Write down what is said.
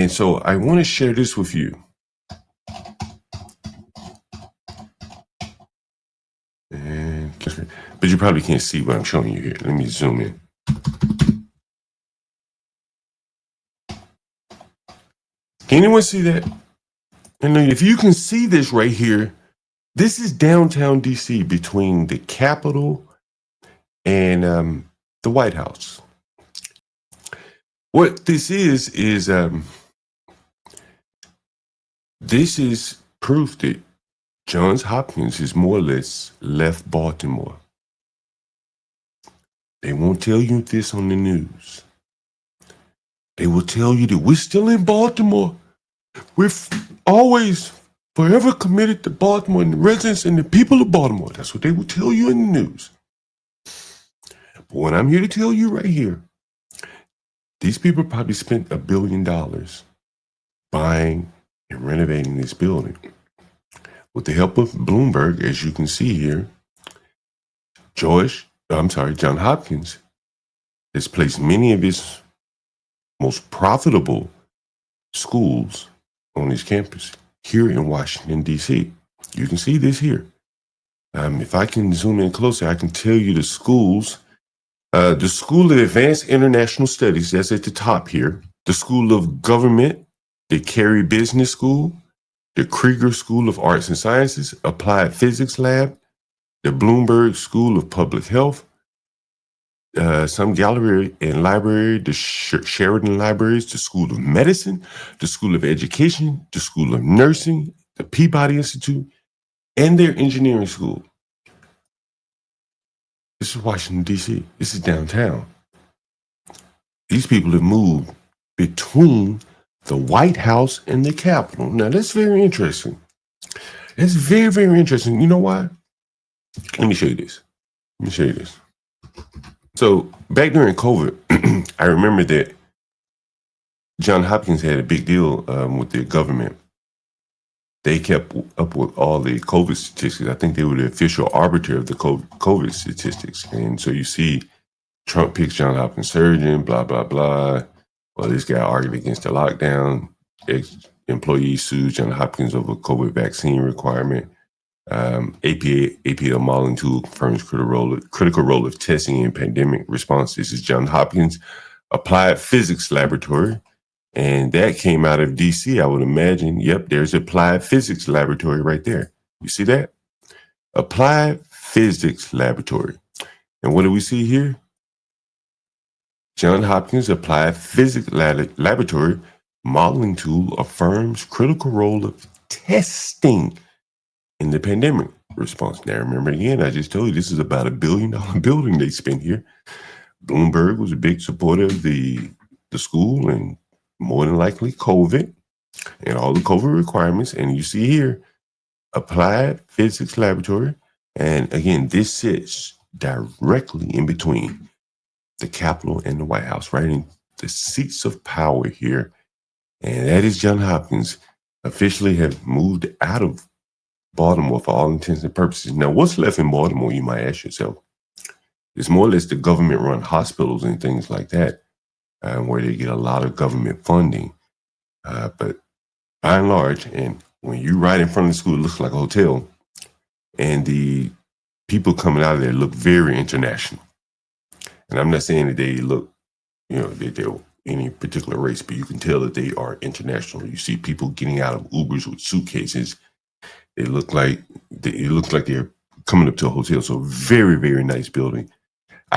And so I want to share this with you. But you probably can't see what I'm showing you here. Let me zoom in. Can anyone see that? And if you can see this right here, this is downtown DC between the Capitol and the White House. What this is this is proof that Johns Hopkins has more or less left Baltimore. They won't tell you this on the news. They will tell you that we're still in Baltimore. We're always forever committed to Baltimore and the residents and the people of Baltimore. That's what they will tell you in the news. But what I'm here to tell you right here, these people probably spent $1 billion buying and renovating this building. With the help of Bloomberg, as you can see here, John Hopkins has placed many of his most profitable schools on his campus here in Washington, D.C. You can see this here. If I can zoom in closer, I can tell you the schools. The School of Advanced International Studies, that's at the top here. The School of Government, the Carey Business School, the Krieger School of Arts and Sciences, Applied Physics Lab, the Bloomberg School of Public Health, some gallery and library, the Sheridan Libraries, the School of Medicine, the School of Education, the School of Nursing, the Peabody Institute, and their engineering school. This is Washington, D.C. This is downtown. These people have moved between the White House and the Capitol. Now, that's very interesting. It's very, very interesting. You know why? Let me show you this. So back during COVID, I remember that Johns Hopkins had a big deal with the government. They kept up with all the COVID statistics. I think they were the official arbiter of the COVID statistics. And so you see Trump picks Johns Hopkins surgeon, blah, blah, blah. Well, this guy argued against the lockdown. Ex-employee sued Johns Hopkins over COVID vaccine requirement. APL modeling tool confirms critical role of testing in pandemic response. This is Johns Hopkins Applied Physics Laboratory. And that came out of DC, I would imagine. Yep, there's Applied Physics Laboratory right there. You see that? Applied Physics Laboratory. And what do we see here? Johns Hopkins Applied Physics Laboratory modeling tool affirms critical role of testing in the pandemic response. Now, remember again, I just told you this is about $1 billion building they spent here. Bloomberg was a big supporter of the school and more than likely COVID and all the COVID requirements. And you see here, Applied Physics Laboratory. And again, this sits directly in between the Capitol and the White House, right in the seats of power here. And that is Johns Hopkins officially have moved out of Baltimore for all intents and purposes. Now, what's left in Baltimore, you might ask yourself? It's more or less the government-run hospitals and things like that, where they get a lot of government funding. But by and large, and when you ride in front of the school, it looks like a hotel. And the people coming out of there look very international. And I'm not saying that they look, that they're any particular race, but you can tell that they are international. You see people getting out of Ubers with suitcases. It looks like they're coming up to a hotel. So very, very nice building.